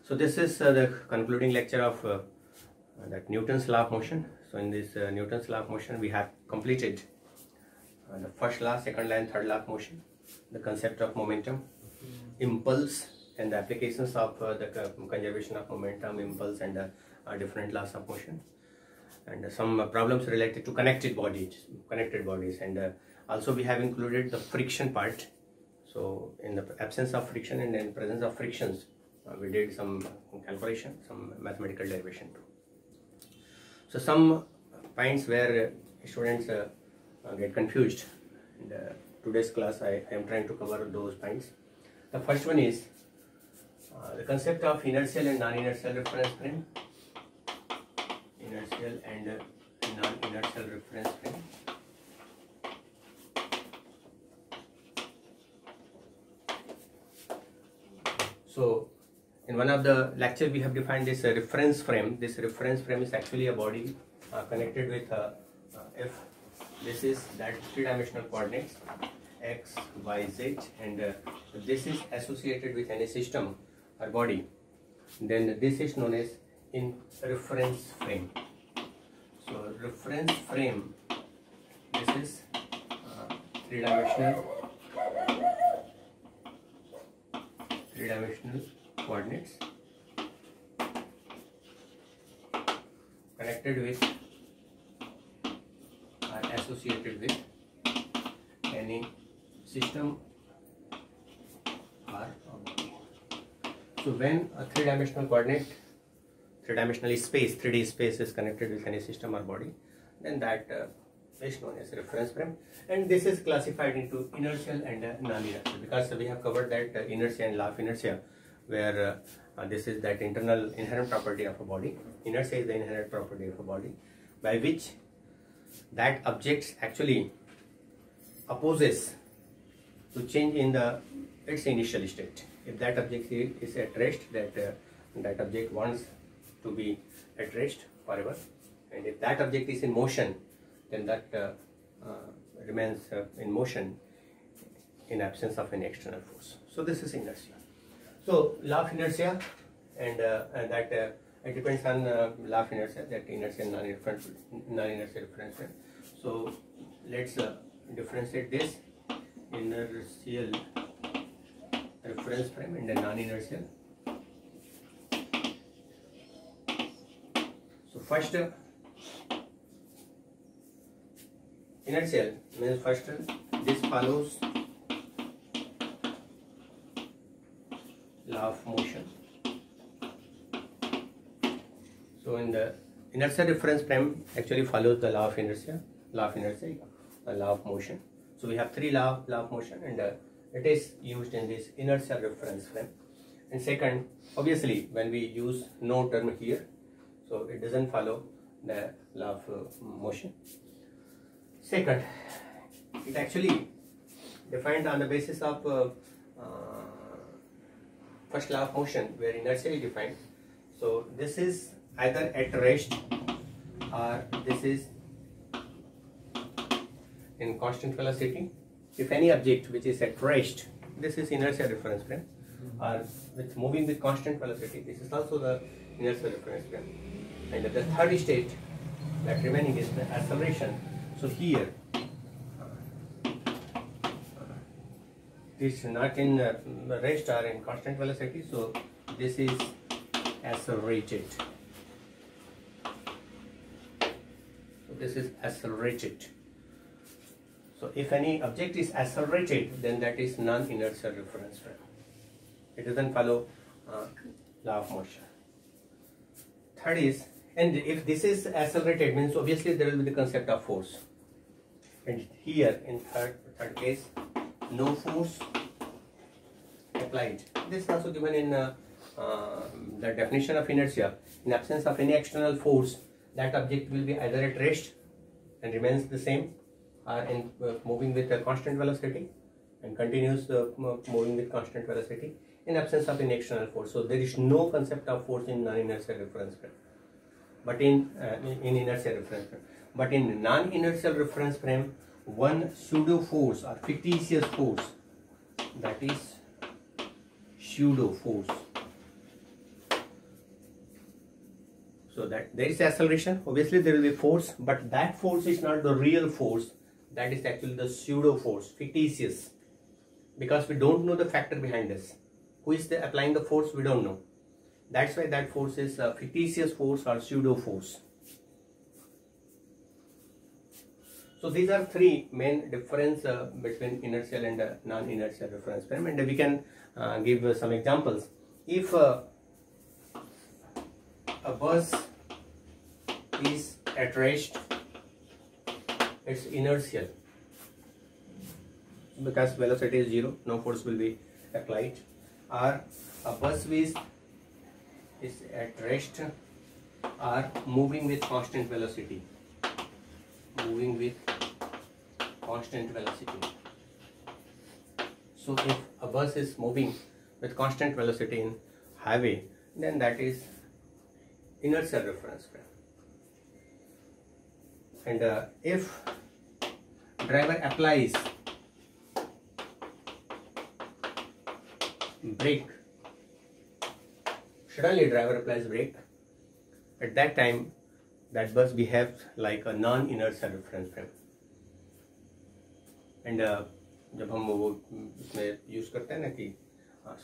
So this is the concluding lecture of that Newton's law of motion. So in this Newton's law of motion, we have completed the first law, second law and third law of motion, the concept of momentum, impulse, and the applications of the conservation of momentum, impulse, and different laws of motion, and some problems related to connected bodies, and also we have included the friction part. So in the absence of friction and in presence of frictions, we did some calculation, some mathematical derivation too. So some points where students get confused. In today's class, I am trying to cover those points. The first one is the concept of inertial and non-inertial reference frame. Inertial and non-inertial reference frame. So in one of the lectures we have defined this reference frame. This reference frame is actually a body connected with if this is that three-dimensional coordinates x, y, z, and this is associated with any system or body, then this is known as in reference frame. So reference frame, this is three-dimensional coordinates connected with or associated with any system or body. So when a three-dimensional coordinate, three-dimensional space, 3D space is connected with any system or body, then that is known as reference frame. And this is classified into inertial and non-inertial, because we have covered that inertia and law of inertia, where this is that internal inherent property of a body. Inertia is the inherent property of a body, by which that object actually opposes to change in its initial state. If that object is at rest, that object wants to be at rest forever, and if that object is in motion, then that remains in motion in absence of any external force. So this is inertia. So law of inertia, and that it depends on law of inertia, that inertia and non-inertial reference frame. So let's differentiate this inertial reference frame and the non-inertial. So first, inertial means first this follows law of motion. So in the inertial reference frame actually follows the law of inertia, law of motion. So we have three law of motion, and it is used in this inertial reference frame. And second, obviously when we use no term here, so it doesn't follow the law of motion. Second, it actually defined on the basis of first law of motion, where inertia is defined. So this is either at rest or this is in constant velocity. If any object which is at rest, this is inertial reference frame, or with moving with constant velocity, this is also the inertial reference frame. And the third state that remaining is the acceleration. So here this is not in rest or in constant velocity, so this is accelerated. So this is accelerated. So if any object is accelerated, then that is non-inertial reference frame. It doesn't follow law of motion. Third is, and if this is accelerated, means obviously there will be the concept of force. And here in third case, no force applied. This is also given in the definition of inertia. In absence of any external force, that object will be either at rest and remains the same, or in moving with a constant velocity and continues moving with constant velocity in absence of any external force. So there is no concept of force in non-inertial reference frame, but in inertial reference frame. But in non-inertial reference frame, one pseudo force or fictitious force, that is pseudo force, So that there is acceleration, obviously there will be force, but that force is not the real force. That is actually the pseudo force, fictitious, because we don't know the factor behind this. Who is applying the force? We don't know. That's why that force is a fictitious force or pseudo force. So these are three main difference between inertial and non-inertial reference frame, and we can give some examples. If a bus is at rest, it's inertial because velocity is zero, no force will be applied. Or a bus is at rest or moving with constant velocity. Moving with constant velocity. So if a bus is moving with constant velocity in highway, then that is inertial reference frame. And if driver applies brake, suddenly driver applies brake, at that time that bus behaves like a non-inertial reference frame. And जब हम वो इसमें use करते हैं ना कि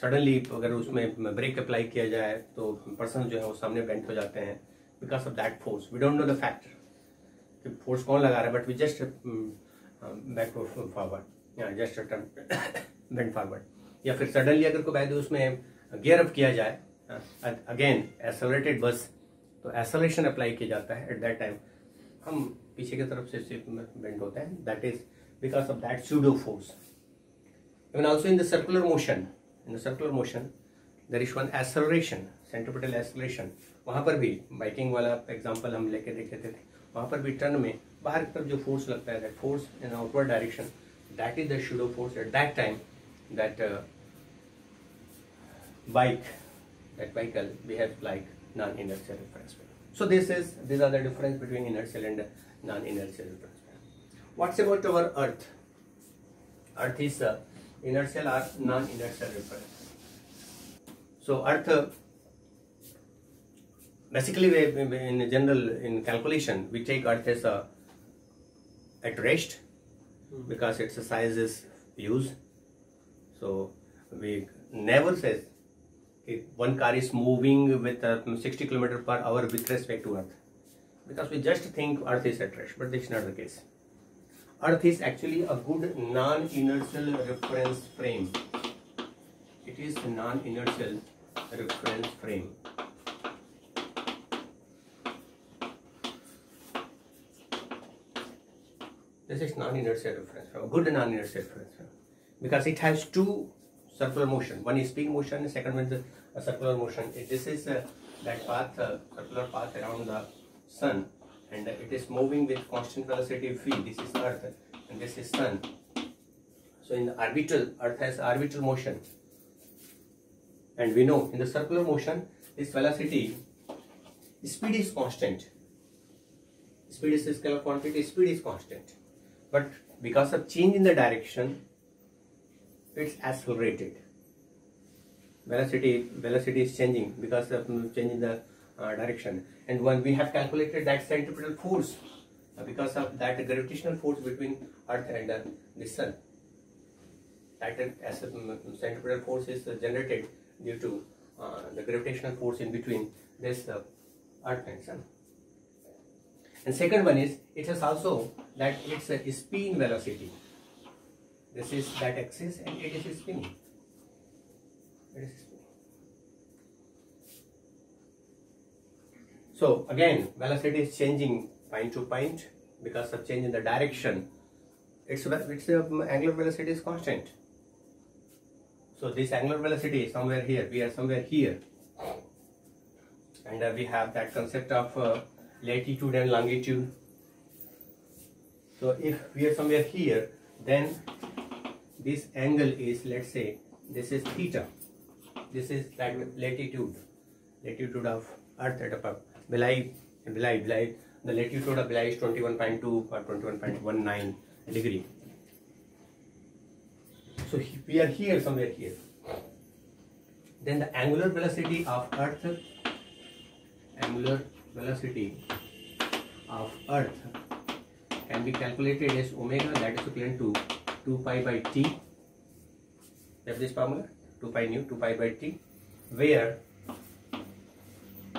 suddenly अगर उसमें ब्रेक अप्लाई किया जाए तो पर्सन जो है वो सामने बेंट हो जाते हैं because of that force. We don't know the factor कि फोर्स कौन लगा रहा है, but we just back forward, just bent forward. या फिर सडनली अगर कोई वैल्यू उसमें गियर अप किया जाए, अगेन एक्सेलरेटेड बस, तो एक्सेलरेशन अप्लाई किया जाता है. एट दैट टाइम हम पीछे की तरफ से बेंड होते हैं. That is because of that pseudo force. Even also in the circular motion, there is one acceleration, centripetal acceleration. वहाँ पर भी बाइकिंग वाला एग्जांपल हम लेके देखे थे, वहाँ पर भी टर्न में बाहर की तरफ जो फोर्स लगता है, that force in outward direction, that is the pseudo force. At that time, that vehicle behaves like non-inertial reference frame. So these are the difference between inertial and non-inertial reference frame. What's about our Earth? Earth is inertial or non-inertial reference. So Earth, basically in general, in calculation, we take Earth as at rest because its size is huge. So we never say if one car is moving with 60 km/h with respect to Earth, because we just think Earth is at rest, but this is not the case. Earth is actually a good non-inertial reference frame. It is a non-inertial reference frame. This is non-inertial reference frame, a good non-inertial reference frame, because it has two circular motion. One is spin motion, and second one is a circular motion. This is that path, circular path around the sun. And it is moving with constant velocity v. This is Earth and this is Sun. So in the orbital, Earth has orbital motion, and we know in the circular motion this velocity, speed is constant. Speed is a scalar quantity. Speed is constant, but because of change in the direction, it's accelerated. Velocity is changing because of change in the direction. And when we have calculated that centripetal force, because of that gravitational force between Earth and the Sun, that centripetal force is generated due to the gravitational force in between this Earth and Sun. And second one is, it has also that it's a spin velocity. This is that axis and it is spinning. It is spinning. So again, velocity is changing point to point because of change in the direction. Its angular velocity is constant. So this angular velocity is somewhere here. We are somewhere here, and we have that concept of latitude and longitude. So if we are somewhere here, then this angle is, let's say, this is theta. This is that latitude of Earth at a Belai, the latitude of Belai is 21.2 or 21.19 degree. So we are here, somewhere here. Then the angular velocity of Earth, angular velocity of Earth can be calculated as omega, that is equivalent to 2 pi by t. You have this formula, 2 pi nu, 2 pi by t, where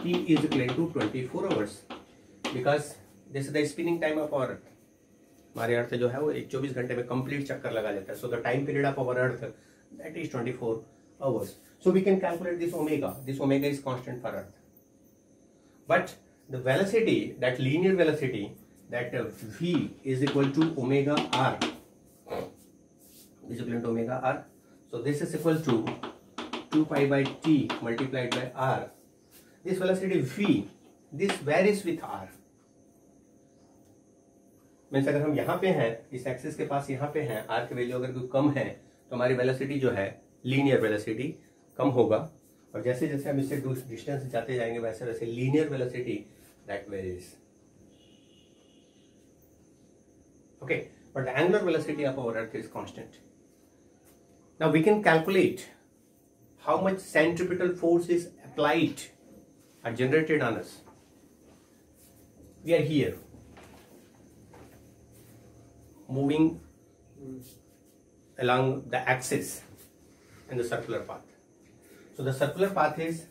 t is equivalent to 24 hours, because this is the spinning time of our Earth. हमारे अर्थ जो है वो 24 घंटे में complete चक्कर लगा लेता है. So the time period of our Earth, that is 24 hours. So we can calculate this omega. This omega is constant for Earth. But the velocity, that linear velocity, that v is equal to omega r, is equal to omega r. So this is equal to 2 pi by t multiplied by r. This velocity v, this varies with r. Means अगर हम यहाँ पे हैं, इस axis के पास यहाँ पे हैं, r की वैल्यू अगर कोई कम है तो हमारी वेलोसिटी जो है लीनियर वेलोसिटी कम होगा, और जैसे जैसे हम इससे डिस्टेंस जाते जाएंगे वैसे वैसे linear velocity that varies. Okay, but the angular velocity of our earth is constant. Now we can calculate how much centripetal force is applied or generated on us. We are here moving along the axis in the circular path. So the circular path is,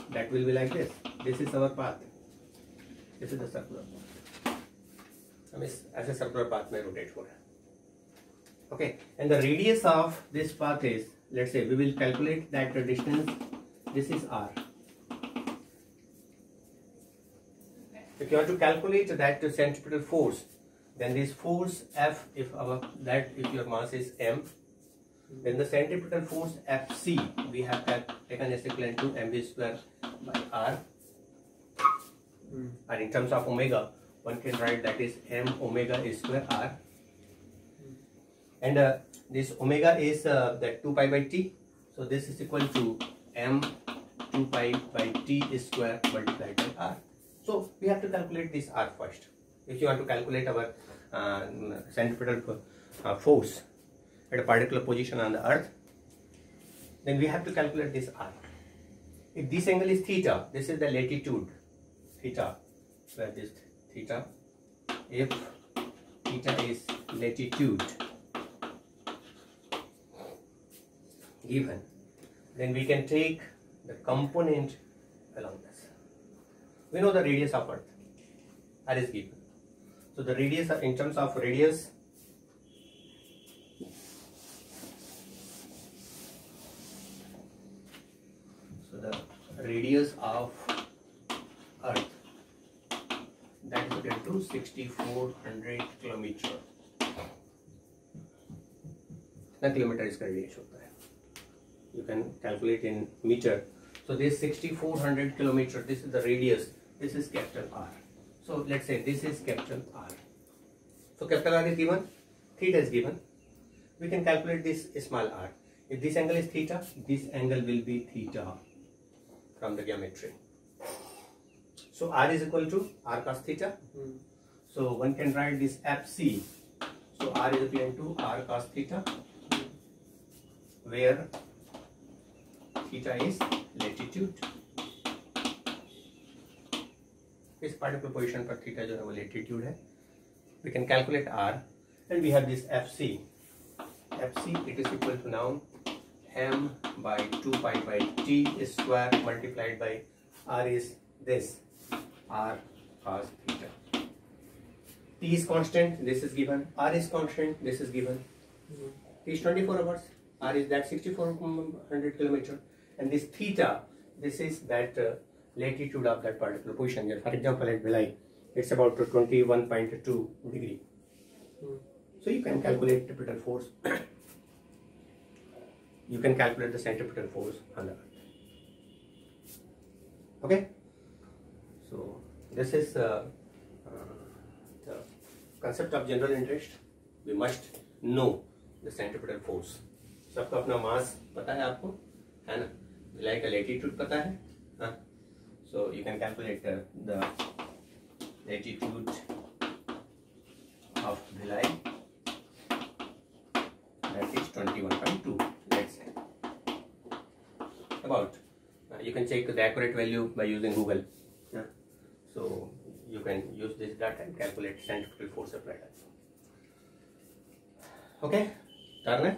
that will be like this. This is our path. This is the circular path. हम इस ऐसे circular path में rotate हो रहे हैं. Okay, and the radius of this path is, let's say we will calculate that the distance. This is r. If you want to calculate that centripetal force, then this force F, if your mass is m, then the centripetal force Fc we have taken as equivalent to mv square by r. And in terms of omega, one can write that is m omega square r. And this omega is that 2 pi by t. So this is equal to m 2 pi by t square multiplied by r. So we have to calculate this r first. If you want to calculate our centripetal force at a particular position on the earth, then we have to calculate this r. If this angle is theta, this is the latitude theta, where this theta, if theta is latitude given, then we can take the component along this. We know the radius of earth, r is given. So the radius, in terms of radius, so the radius of earth, that is equal to 6400 kilometer. कितना kilometre इसका radius होता है? You can calculate in meter. So this 6400 kilometer, this is the radius, this is capital R. So let's say this is capital R. So capital R is given, theta is given. We can calculate this small r. If this angle is theta, this angle will be theta from the geometry. So r is equal to r cos theta. So one can write this Fc. So r is equal to r cos theta, where theta is latitude. इस particular position पर theta जो है वो latitude है. We can calculate r, and we have this Fc. Fc, it is equal to now m by 2 pi by t square multiplied by r is this, r cos theta. T is constant, this is given. R is constant, this is given. T is 24 hours. R is that 6400 kilometer. And this theta, this is that latitude of that particular position. For example, at Bhilai, it's about 21.2 degree. So you can calculate centripetal force. You can calculate the centripetal force on the earth. Okay? So this is the concept of general interest. We must know the centripetal force. सबका अपना मास पता है आपको, है ना? भिलाई का latitude पता है, हाँ? So you can calculate the latitude of Bhilai, that is 21.2, let's say. About you can check the accurate value by using Google. Yeah. that and calculate centrifugal force applied. Okay, करना है?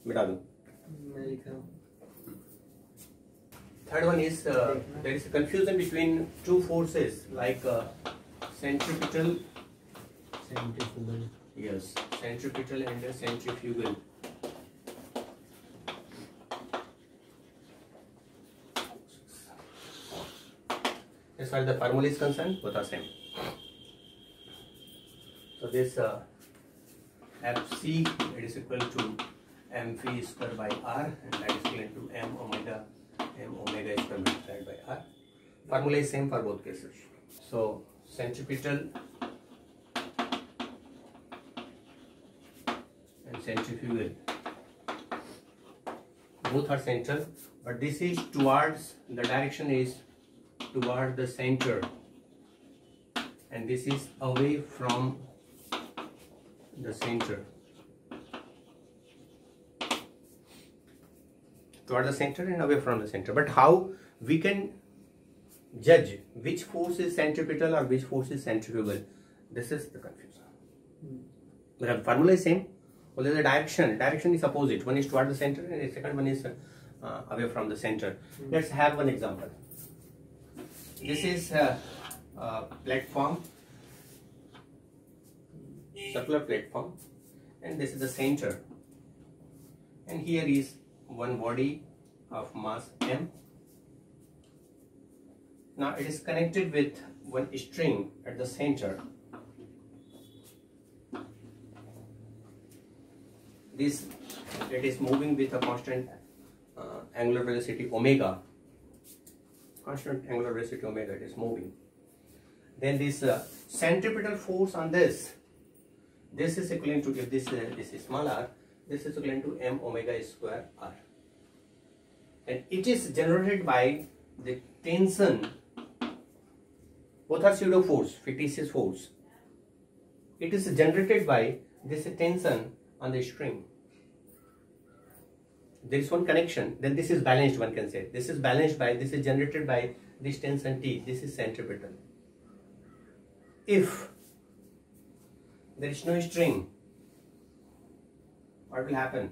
मिटा दूँ? मैं लिखा हूँ. Third one is there is a confusion between two forces like centripetal. Centrifugal. Yes, centripetal and centrifugal. As far as the formula is concerned, both are same. So this Fc it is equal to mv square by r, and that is equal to m omega square multiplied by r. Formula is same for both cases. So centripetal and centrifugal both are central, but this is towards, the direction is toward the center, and this is away from the center. Toward the center and away from the center. But how we can judge which force is centripetal or which force is centrifugal? This is the confusion. The formula is same, only the direction is opposite. One is toward the center and the second one is away from the center. Let's have one example. This is a platform, circular platform, and this is the center, and here is one body of mass m. Now it is connected with one string at the center. This, it is moving with a constant angular velocity omega. Constant angular velocity omega, it is moving. Then this centripetal force on this is equivalent to, if this is small r, this is equivalent to m omega square r, and it is generated by the tension. Both are pseudo force, fictitious force. It is generated by this tension on the string. There is one connection, then this is balanced, one can say. This is balanced by, this is generated by this tension T, this is centripetal. If there is no string, what will happen?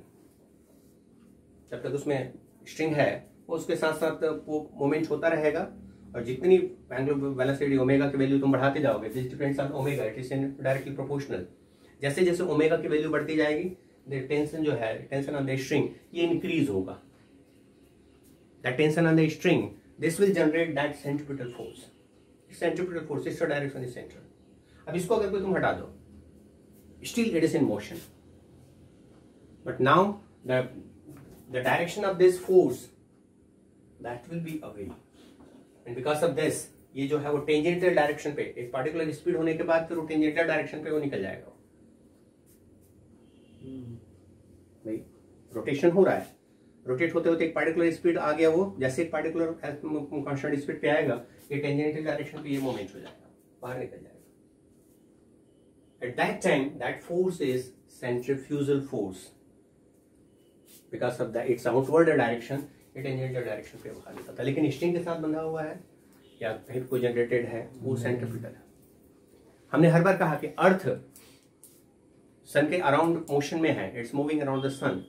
जब तक उसमें string है, वो उसके साथ साथ वो moment होता रहेगा, और जितनी एंगुलर वेलोसिटी ओमेगा की वैल्यू तुम बढ़ाते जाओगे, this depends on omega, it is directly proportional. जैसे जैसे ओमेगा की वैल्यू बढ़ती जाएगी, टेंशन जो है, टेंशन ऑन द स्ट्रिंग, ये इंक्रीज होगा. That tension on the string, this will generate that centripetal force. Centripetal force is direction is centre. अब इसको अगर कोई तुम हटा दो, still it is in motion, but now the direction of this force that will be away, and because of this, ये जो है वो टेंजेंटल डायरेक्शन पे, एक पार्टिकुलर स्पीड होने के बाद फिर वो टेंजेंटल डायरेक्शन पे वो निकल जाएगा. भाई रोटेशन हो रहा है, रोटेट होते होते एक पार्टिकुलर स्पीड आ गया, वो जैसे एक पार्टिकुलर कांस्टेंट स्पीड पे आएगा, ये टेंजेंटल डायरेक्शन पे ये मोमेंट हो जाएगा, बाहर निकल जाएगा. At that time that force is centrifugal force, because of that it's outward direction, ये टेंजेंटल डायरेक्शन पे बाहर निकलता है. लेकिन स्ट्रिंग के साथ बंधा हुआ है या कहीं को जनरेटेड है, वो सेंट्रीपिटल है. हमने हर बार कहा कि अर्थ सन के अराउंड मोशन में है, it's moving around the sun.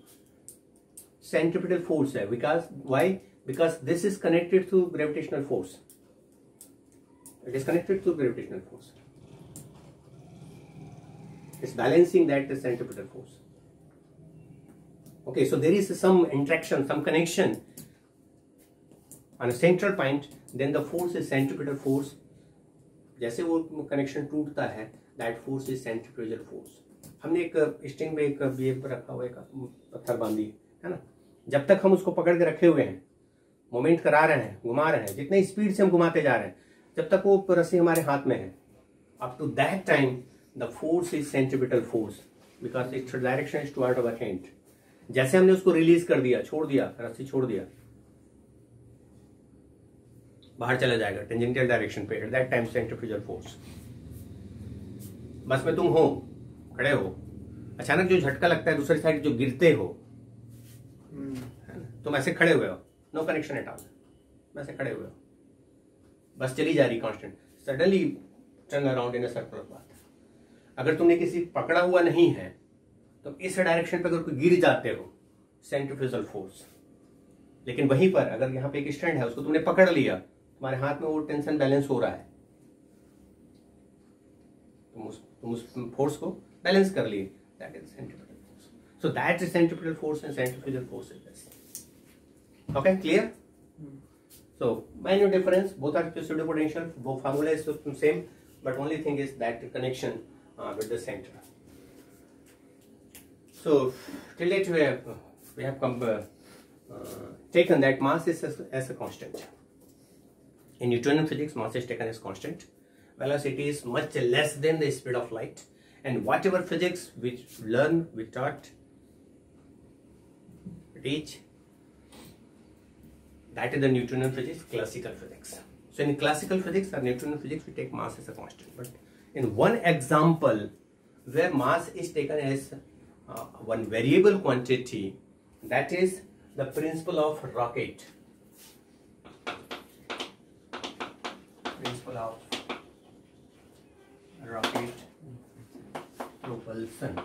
Centripetal force है, because why? Because this is connected through gravitational force. It is connected through gravitational force. It's balancing that centripetal force. Okay, so there is some interaction, some connection on a central point, then the force is centripetal force. जैसे वो connection टूटता है, that force is centrifugal force. हमने एक string में एक wave पर रखा हुआ एक पत्थर बांधी है ना, जब तक हम उसको पकड़ के रखे हुए हैं, मोमेंट करा रहे हैं, घुमा रहे हैं, जितने स्पीड से हम घुमाते जा रहे हैं, जब तक वो रस्सी हमारे हाथ में है, up to that time the force is centripetal force because its direction is toward our hand. जैसे हमने उसको रिलीज कर दिया, छोड़ दिया, रस्सी छोड़ दिया, बाहर चला जाएगा टेंजेंटल डायरेक्शन पे. At that time centrifugal force. बस में तुम हो, खड़े हो, अचानक जो झटका लगता है दूसरी साइड, जो गिरते हो, है ना, तुम ऐसे खड़े हुए हो, नो कनेक्शन एट ऑल, ऐसे खड़े हुए हो, बस चली जा रही constant, suddenly turn around in a circular path. अगर तुमने किसी पकड़ा हुआ नहीं है तो इस डायरेक्शन पे अगर कोई गिर जाते हो, सेंट्रीफ्यूगल फोर्स, लेकिन वहीं पर अगर यहाँ पे एक स्टैंड है उसको तुमने पकड़ लिया, तुम्हारे हाथ में वो टेंशन बैलेंस हो रहा है, तुम उस फोर्स को बैलेंस कर लिए, that is centrifugal force. So that is centrifugal force and centrifugal force is this. Okay, clear? So minor difference, both are pseudo potential, both formula is same, but only thing is that connection with the center. So till date we have taken that mass is as a constant. In Newtonian physics, mass is taken as constant. Velocity is much less than the speed of light, and whatever physics we learn, we taught, teach, that is the Newtonian physics, classical physics. So in classical physics or Newtonian physics, we take mass as a constant. But in one example where mass is taken as one variable quantity, that is the principle of rocket. Principle of rocket propulsion.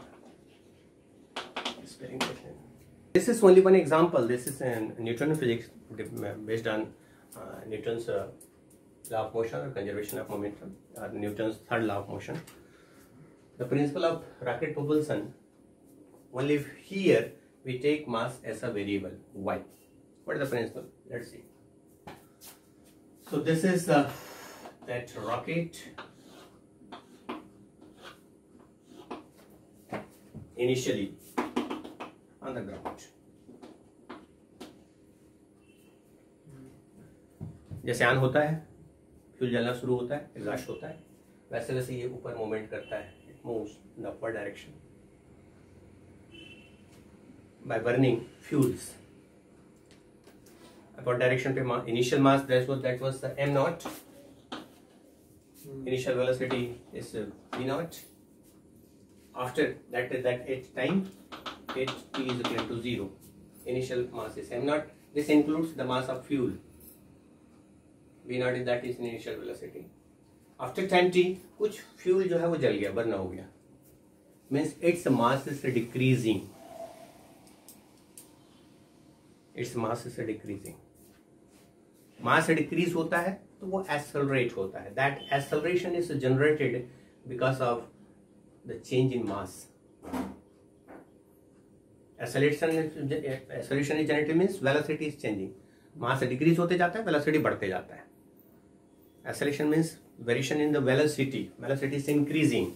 This is only one example. This is in Newtonian physics based on Newton's law of motion or conservation of momentum, Newton's third law of motion. The principle of rocket propulsion, only here we take mass as a variable. Why? What is the principle? Let's see. So this is that rocket initially on the ground. जैसे on होता है, fuel जलना शुरू होता है, exhaust होता है, वैसे वैसे ये ऊपर मूवमेंट करता है. It moves in the upward direction by burning fuels. Upward direction पे initial mass that was the m naught. Initial velocity is v naught. After that at time at t is equal to 0, initial mass is m naught. This includes the mass of fuel. v naught is that is initial velocity. After time t, कुछ fuel जो है वो जल गया, burn हो गया, means its mass is decreasing. Its mass is decreasing. Mass decrease होता है तो वो एक्सेलरेट होता है. That acceleration is generated because of the change in mass. Acceleration is generated means velocity is changing. Mass decrease होते जाता है, velocity बढ़ते जाता है. Acceleration means variation in the velocity. Velocity is increasing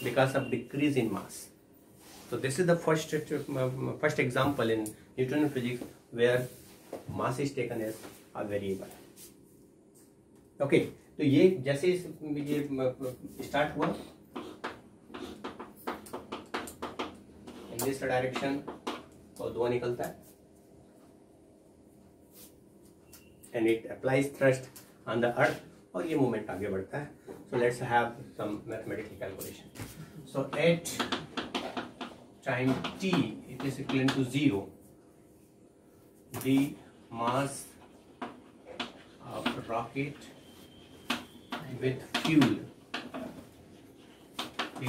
because of decrease in mass. So this is the first example in Newtonian physics where mass is taken as a variable. Okay, तो ये जैसे ये start हुआ in this direction और धुआं निकलता है and it applies thrust on the earth और ये मूवमेंट आगे बढ़ता है. So let's have some mathematical calculation. So at time t it is equivalent to 0, the mass of rocket with fuel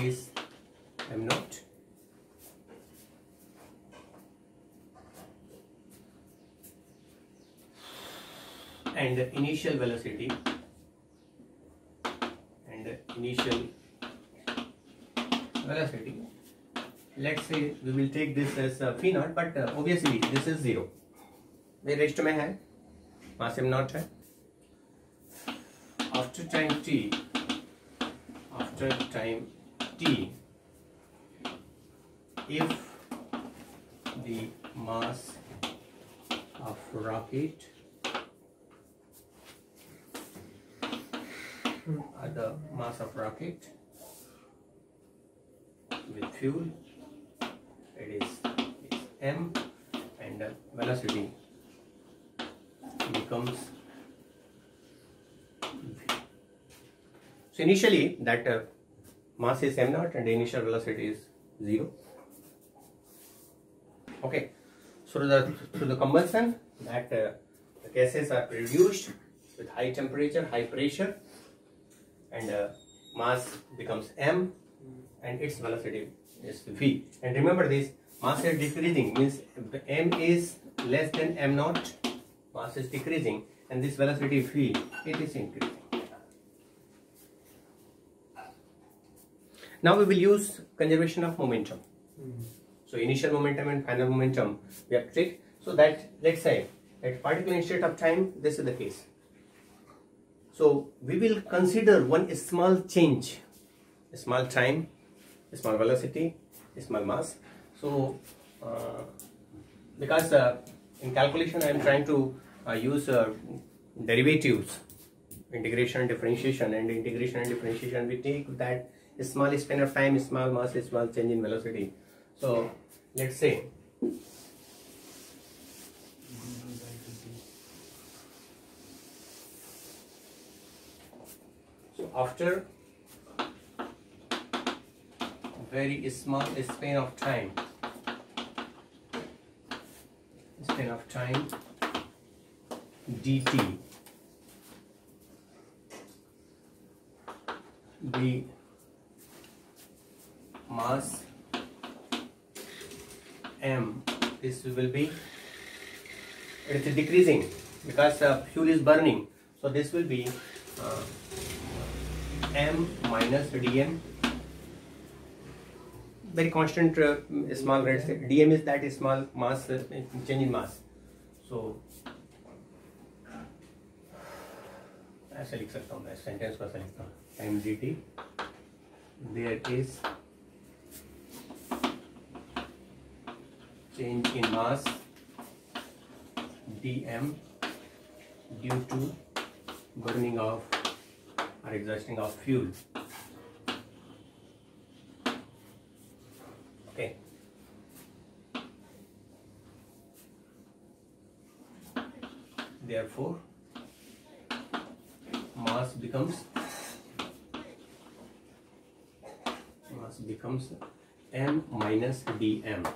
is m naught, and the initial velocity let's say we will take this as v naught, but obviously this is 0. ये rest में है, मास m naught है. After time t, if the mass of rocket with fuel, it is m, and velocity becomes v. So initially that mass is m naught and the initial velocity is 0. Okay, so through the combustion that the gases are produced with high temperature, high pressure, and mass becomes m, and its velocity is v. And remember this, mass is decreasing, means m is less than m naught, mass is decreasing, and this velocity v, it is increasing. Now we will use conservation of momentum. So initial momentum and final momentum we have to take. So that, let's say at particular instant of time, this is the case. So we will consider one small change, a small time, a small velocity, a small mass. So because in calculation I am trying to use derivatives, integration and differentiation, and integration and differentiation we take that a small span of time, a small mass, a small change in velocity. So let's say after very small span of time dt, the mass m, this will be, it is decreasing because fuel is burning, so this will be m minus dm, very constant small rate. Dm is that small mass, change in mass. So ऐसे लिख सकता हूँ मैं, sentence को ऐसे लिखता हूँ, time dt, there is change in mass dm due to burning of or exhausting of fuel. Okay. Therefore, mass becomes m minus dm.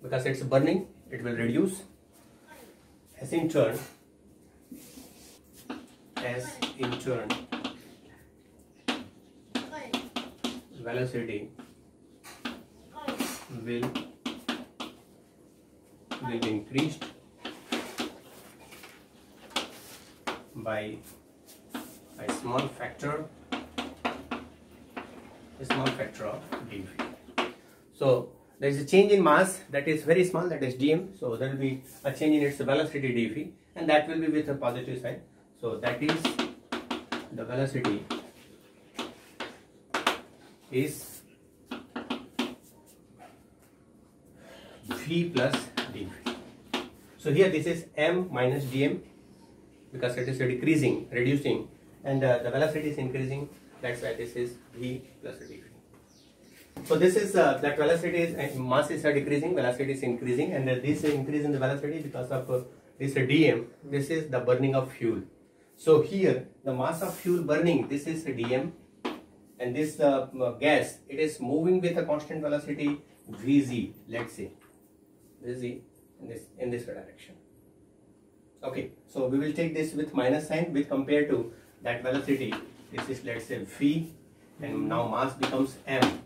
Because it's burning, it will reduce. As in turn, velocity will be increased by a small factor of dv. So there is a change in mass that is very small, that is dm. So there will be a change in its velocity dv, and that will be with a positive sign. So that is, the velocity is v plus dv. So here this is m minus dm, because it is reducing, and the velocity is increasing. That's why this is v plus dv. So this is that velocity is, mass is decreasing, velocity is increasing, and this increase in the velocity because of this dm. This is the burning of fuel. So here the mass of fuel burning, this is dm, and this gas, it is moving with a constant velocity vz. Let's say vz in this direction. Okay, so we will take this with minus sign with compared to that velocity. This is, let's say, v, and now mass becomes m.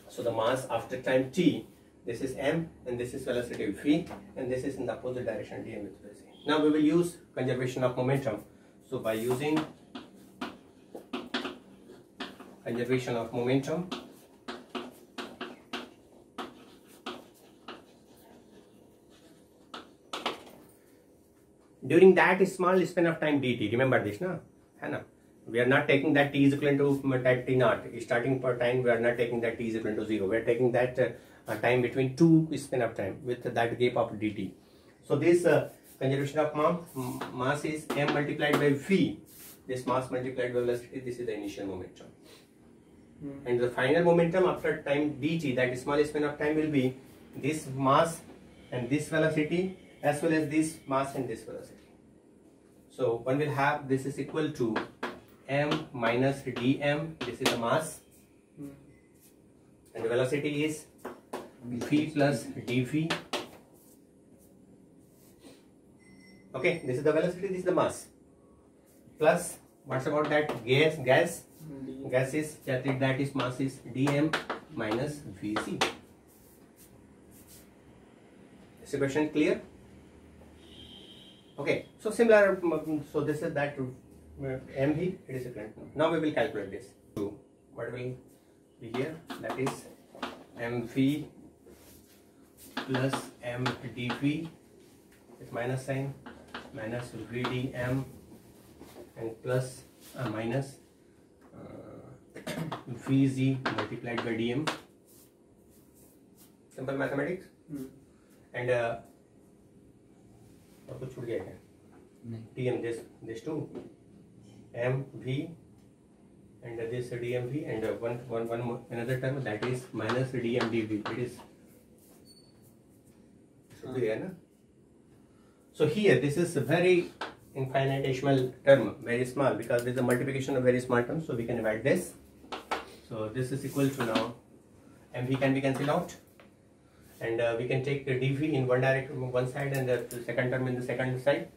So the mass after time t, this is m, and this is velocity v, and this is in the opposite direction dm with vz. Now we will use conservation of momentum. So by using conservation of momentum, during that small span of time dt, remember this, na? है ना? We are not taking that t is equal to that t naught. Starting per time, we are not taking that t is equal to 0. We are taking that time between two span of time with that gap of dt. So this conservation of mass is m multiplied by v. This mass multiplied by velocity. This is the initial momentum. And the final momentum after time dt, that small span of time, will be this mass and this velocity, as well as this mass and this velocity. So one will have, this is equal to m minus dm. This is the mass, and the velocity is v plus dv. Okay, this is the velocity, this is the mass, plus What's about that gas? Gas is that is mass is dm minus Vc. Is the question clear? Okay, so similar, so this is that mv, it is a current. Now we will calculate this. So what will be here? That is mv plus mdv with minus sign minus vdm and plus minus vz multiplied by dm. Simple mathematics. And और कुछ छूट गया क्या? dm this two mv and this dmv and one more another term that is minus dmdv. It is should be there, na? So here this is a very infinitesimal term, very small, because this is a multiplication of very small terms, so we can divide this. So this is equal to now mv can be cancelled out, and we can take the dv in one direction, one side, and the second term in the second side.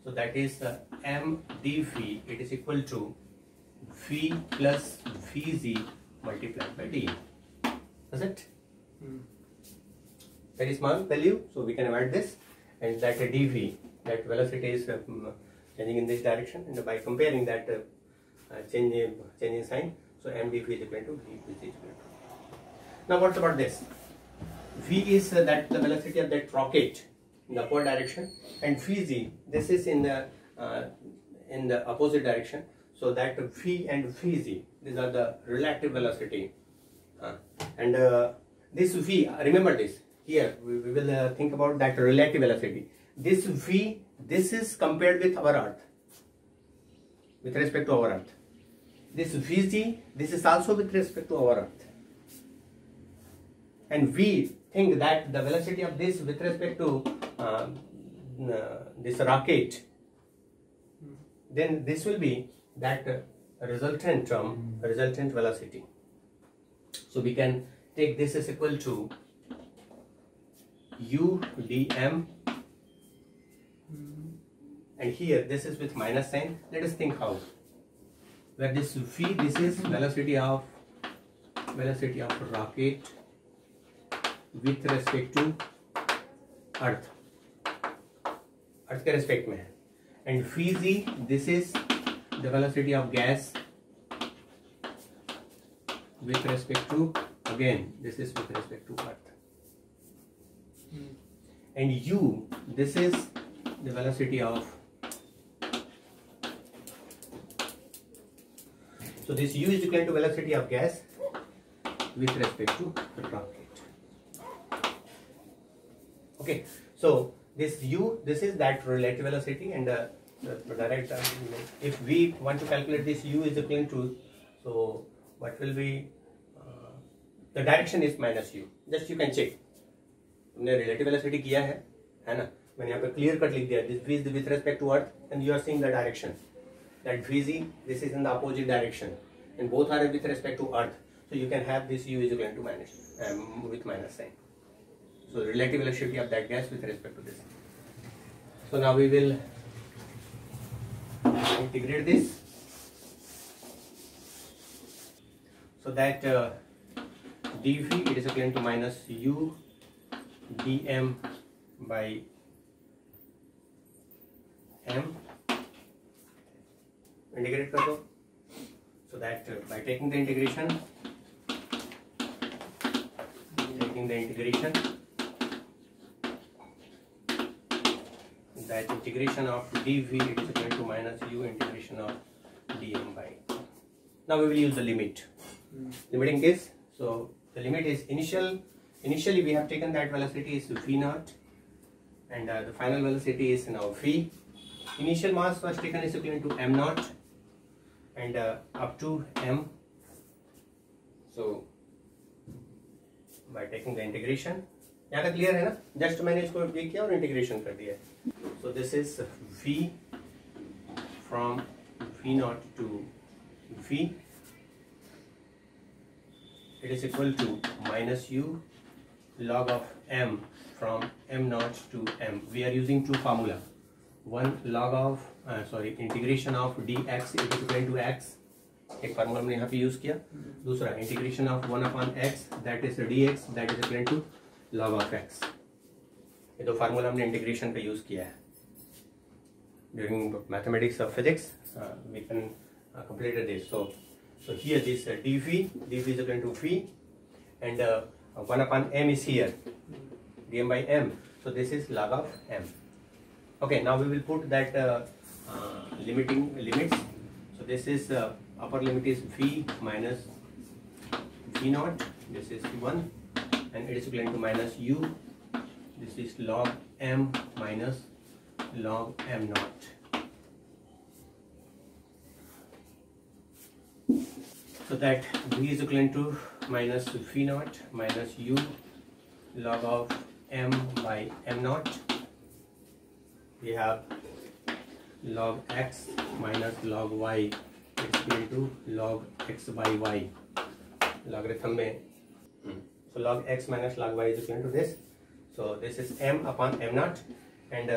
So that is m dv, it is equal to v plus vz multiplied by d. Is it? Very small value, so we can divide this, and that dv, that velocity is changing in this direction, and by comparing that change in sign, so m dv is equal to v is equal to. Now what about this? V is that the velocity of that rocket in the upward direction, and Vz, this is in the opposite direction. So that V and Vz, these are the relative velocity, and this V, remember this. Here we will think about that relative velocity. This V, this is compared with our Earth, with respect to our Earth. This Vz, this is also with respect to our Earth, and we think that the velocity of this with respect to this rocket, then this will be that resultant term, resultant velocity. So we can take this as equal to u dm, and here this is with minus sign. Let us think how. Where this v, this is velocity of rocket with respect to Earth के respect में है, and Vz, this is the velocity of gas with respect to, again this is with respect to Earth, and u, this is the velocity of, so this u is equal to velocity of gas with respect to rocket. Okay, so this u, this is that relative velocity, and the direct, if we want to calculate this u is equal to, so what will be, the direction is minus u. Just you can check. हमने relative velocity किया है ना? मैंने यहाँ पे clear cut लिख दिया. This v is with respect to Earth, and you are seeing the direction. That vz, this is in the opposite direction, and both are with respect to Earth. So you can have this u is equal to minus with minus sign. So relative velocity of that gas with respect to this. So now we will integrate this. So that dv, it is equal to minus u dm by m. Integrate कर दो. So that by taking the integration, that integration of dv, it is equal to minus u integration of dm by. Now we will use the limit. Limiting case. So the limit is initially we have taken that velocity is v naught, and the final velocity is now v. Initial mass was taken is equal to m naught, and up to m. So by taking the integration, यहाँ तक clear है ना? Just मैंने इसको ये किया और integration कर दिया. So this is v from v naught to v. It is equal to minus u log of m from m naught to m. We are using two formula. log of integration of dx is equal to x, एक फार्मूला हमने यहाँ पे use किया. दूसरा integration of 1/x that is dx that is equal to log of x. ये दो formula हमने इंटीग्रेशन पे यूज किया है. During mathematics of physics we can completed this. So here this dv is equal to phi, and 1/m is here, dm by m. So this is log of m. Okay, now we will put that limits. So this is upper limit is v minus v naught. This is 1, and it is equal to minus u. This is log m minus log m naught. So that v is equal to minus v naught minus u log of m by m naught. We have log x minus log y is equal to log x by y. Logarithm में so log x minus log y is equal to this. So this is m upon m naught, and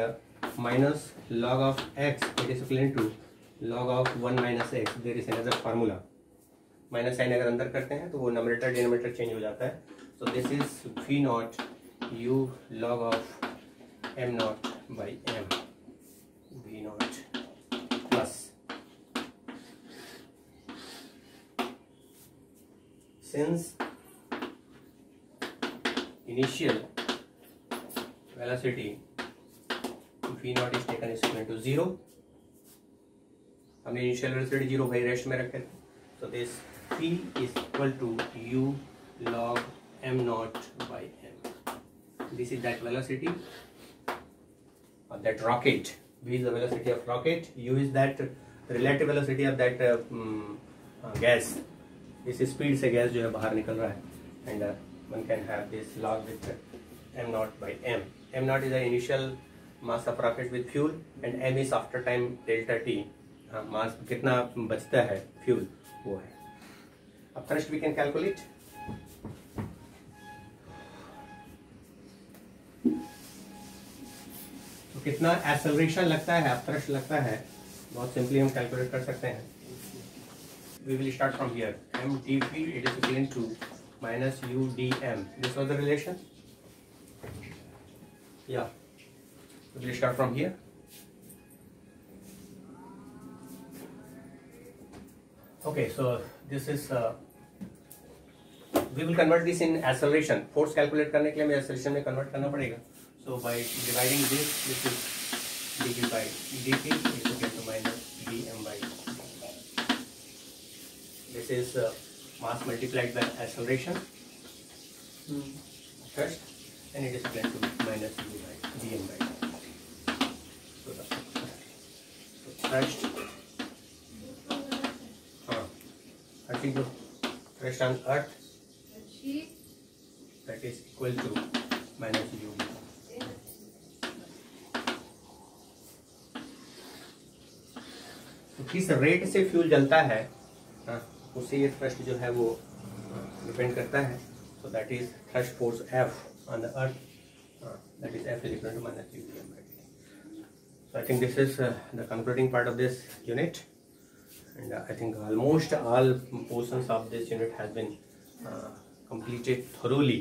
minus log of x, it is equal to log of 1 minus x. There is another formula. Minus sign अगर अंदर करते हैं तो वो numerator denominator change हो जाता है. So this is v not u log of m naught by m v naught plus since initial velocity v naught is taken is equal to 0. हमने इनिशियल वेलोसिटी 0 भाई रेस्ट में रखे थे. So this v is equal to u log m naught by m. This is that velocity of that rocket. V is the velocity of rocket. U is that relative velocity of that gas. इस speed से gas जो है बाहर निकल रहा है. And one can have this log with m naught by m. M naught is the initial mass of rocket with fuel, and m is after time delta t. मास कितना बचता है फ्यूल वो है. अब थ्रस्ट वी कैन कैलकुलेट. तो कितना acceleration लगता है, थ्रस्ट लगता है, बहुत सिंपली हम कैलकुलेट कर सकते हैं. We will start from here. m dv it is equal to minus u dm. This was the relation. या we will start from here. Okay, so this is we will convert this in acceleration. Force calculate करने के लिए हमें acceleration में convert करना पड़ेगा. So by dividing this is dv by dt is equal to minus dm by dt. This is mass multiplied by acceleration first, and it is equal to minus u by dm by dt. So first. I think the thrust on earth that is equal to minus u. तो किस rate से fuel जलता है उससे ये thrust जो है वो डिपेंड करता है. So that is thrust force F on the earth, that is F is equal to minus u dm by dt. So I think this is the concluding part of this unit. And I think almost all portions of this unit has been completed thoroughly.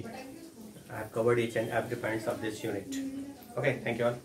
I have covered each and every points of this unit. Okay, thank you all.